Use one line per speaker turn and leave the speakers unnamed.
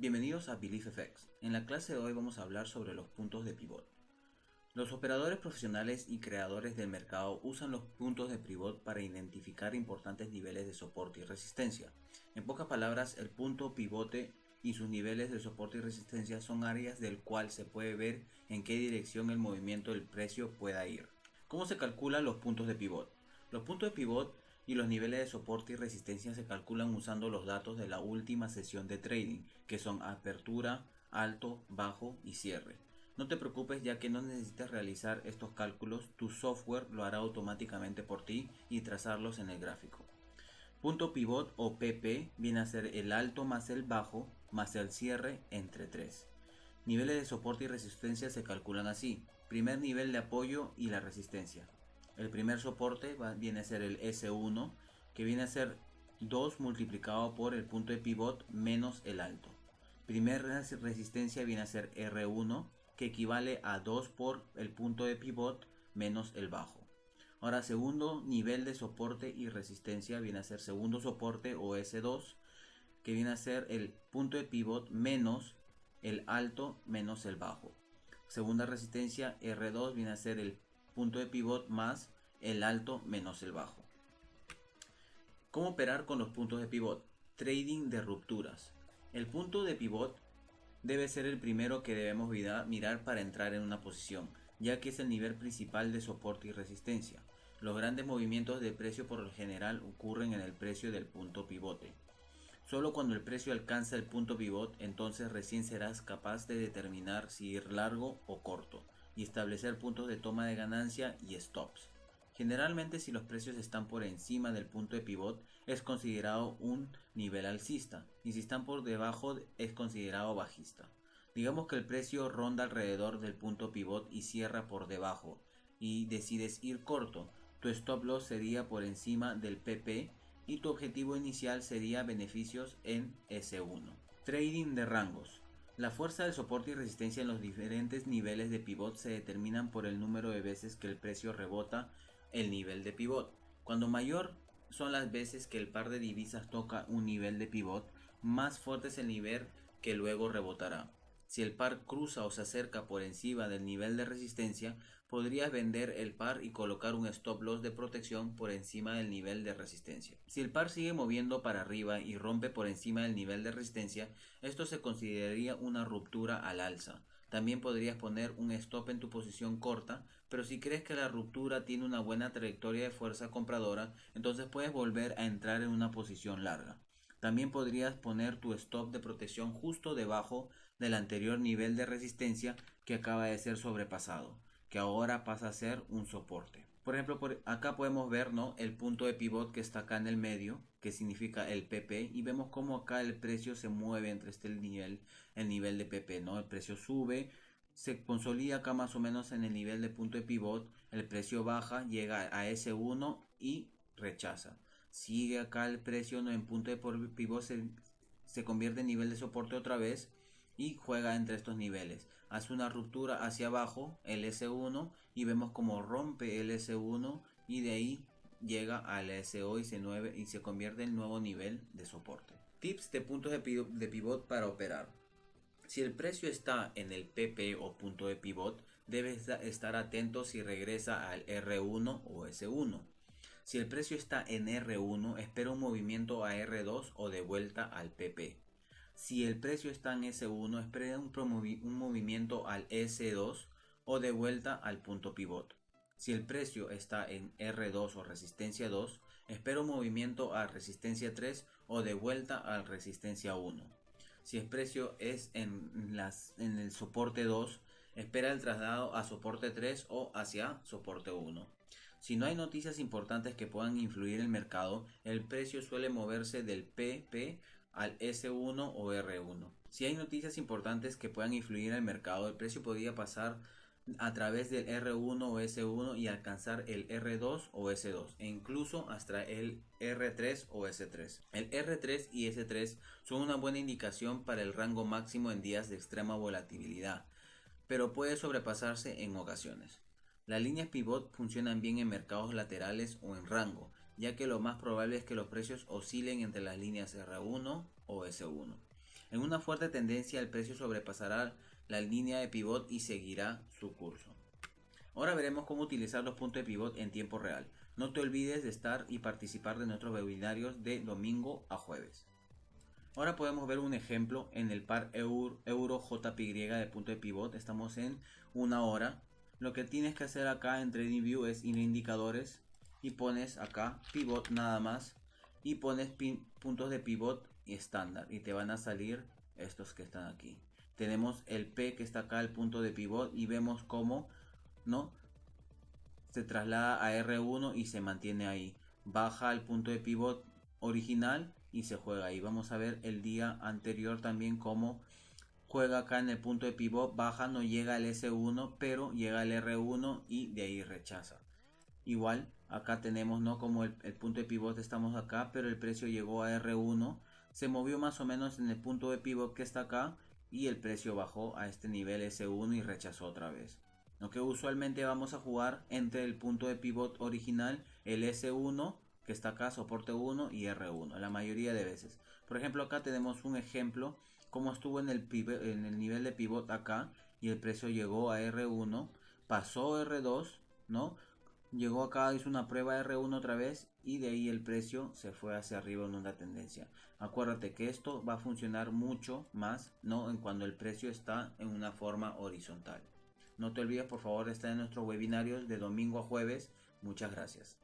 Bienvenidos a Belief FX. En la clase de hoy vamos a hablar sobre los puntos de pivot. Los operadores profesionales y creadores del mercado usan los puntos de pivot para identificar importantes niveles de soporte y resistencia. En pocas palabras, el punto pivote y sus niveles de soporte y resistencia son áreas del cual se puede ver en qué dirección el movimiento del precio pueda ir. ¿Cómo se calculan los puntos de pivot? Los puntos de pivot y los niveles de soporte y resistencia se calculan usando los datos de la última sesión de trading, que son apertura, alto, bajo y cierre. No te preocupes, ya que no necesitas realizar estos cálculos, tu software lo hará automáticamente por ti y trazarlos en el gráfico. Punto pivot o PP viene a ser el alto más el bajo más el cierre entre 3. Niveles de soporte y resistencia se calculan así: primer nivel de apoyo y la resistencia. El primer soporte viene a ser el S1, que viene a ser 2 multiplicado por el punto de pivot menos el alto. Primer resistencia viene a ser R1, que equivale a 2 por el punto de pivot menos el bajo. Ahora, segundo nivel de soporte y resistencia viene a ser segundo soporte o S2, que viene a ser el punto de pivot menos el alto menos el bajo. Segunda resistencia R2 viene a ser el punto de pivot más el alto menos el bajo. ¿Cómo operar con los puntos de pivot? Trading de rupturas. El punto de pivot debe ser el primero que debemos mirar para entrar en una posición, ya que es el nivel principal de soporte y resistencia. Los grandes movimientos de precio por lo general ocurren en el precio del punto pivote. Solo cuando el precio alcanza el punto pivot, entonces recién serás capaz de determinar si ir largo o corto y establecer puntos de toma de ganancia y stops. Generalmente, si los precios están por encima del punto de pivot, es considerado un nivel alcista, y si están por debajo es considerado bajista. Digamos que el precio ronda alrededor del punto pivot y cierra por debajo y decides ir corto. Tu stop loss sería por encima del PP y tu objetivo inicial sería beneficios en S1. Trading de rangos. La fuerza de soporte y resistencia en los diferentes niveles de pivot se determinan por el número de veces que el precio rebota el nivel de pivot. Cuando mayor son las veces que el par de divisas toca un nivel de pivot, más fuerte es el nivel que luego rebotará. Si el par cruza o se acerca por encima del nivel de resistencia, podrías vender el par y colocar un stop loss de protección por encima del nivel de resistencia. Si el par sigue moviendo para arriba y rompe por encima del nivel de resistencia, esto se consideraría una ruptura al alza. También podrías poner un stop en tu posición corta, pero si crees que la ruptura tiene una buena trayectoria de fuerza compradora, entonces puedes volver a entrar en una posición larga. También podrías poner tu stop de protección justo debajo del anterior nivel de resistencia que acaba de ser sobrepasado, que ahora pasa a ser un soporte. Por ejemplo, acá podemos ver, ¿no?, el punto de pivot que está acá en el medio, que significa el PP, y vemos cómo acá el precio se mueve entre el nivel de PP, ¿no? El precio sube, se consolida acá más o menos en el nivel de punto de pivot, el precio baja, llega a S1 y rechaza. Sigue acá el precio, ¿no?, en punto de pivot se convierte en nivel de soporte otra vez y juega entre estos niveles. Hace una ruptura hacia abajo, el S1, y vemos como rompe el S1 y de ahí llega al SO y se convierte en nuevo nivel de soporte. Tips de puntos de pivot para operar. Si el precio está en el PP o punto de pivot, debes estar atento si regresa al R1 o S1. Si el precio está en R1, espera un movimiento a R2 o de vuelta al PP. Si el precio está en S1, espera un movimiento al S2 o de vuelta al punto pivot. Si el precio está en R2 o resistencia 2, espera un movimiento a resistencia 3 o de vuelta a resistencia 1. Si el precio es en el soporte 2, espera el traslado a soporte 3 o hacia soporte 1. Si no hay noticias importantes que puedan influir en el mercado, el precio suele moverse del PP al S1 o R1. Si hay noticias importantes que puedan influir en el mercado, el precio podría pasar a través del R1 o S1 y alcanzar el R2 o S2 e incluso hasta el R3 o S3. El R3 y S3 son una buena indicación para el rango máximo en días de extrema volatilidad, pero puede sobrepasarse en ocasiones. Las líneas pivot funcionan bien en mercados laterales o en rango, ya que lo más probable es que los precios oscilen entre las líneas R1 o S1. En una fuerte tendencia el precio sobrepasará la línea de pivot y seguirá su curso. Ahora veremos cómo utilizar los puntos de pivot en tiempo real. No te olvides de estar y participar de nuestros webinarios de domingo a jueves. Ahora podemos ver un ejemplo en el par euro JPY de punto de pivot. Estamos en una hora. Lo que tienes que hacer acá en TradingView es ir a indicadores y pones acá pivot nada más y pones puntos de pivot y estándar y te van a salir estos que están aquí. Tenemos el P que está acá, el punto de pivot, y vemos cómo no se traslada a R1 y se mantiene ahí. Baja al punto de pivot original y se juega ahí. Vamos a ver el día anterior también cómo juega acá en el punto de pivot, baja, no llega al S1, pero llega al R1 y de ahí rechaza. Igual, acá tenemos, ¿no? Como el punto de pivot estamos acá, pero el precio llegó a R1, se movió más o menos en el punto de pivot que está acá y el precio bajó a este nivel S1 y rechazó otra vez. Lo que usualmente vamos a jugar entre el punto de pivot original, el S1 que está acá, soporte 1 y R1, la mayoría de veces. Por ejemplo, acá tenemos un ejemplo como estuvo en el nivel de pivot acá y el precio llegó a R1, pasó R2, ¿no? Llegó acá, hizo una prueba R1 otra vez y de ahí el precio se fue hacia arriba en una tendencia. Acuérdate que esto va a funcionar mucho más, ¿no? En cuando el precio está en una forma horizontal. No te olvides por favor de estar en nuestros webinarios de domingo a jueves. Muchas gracias.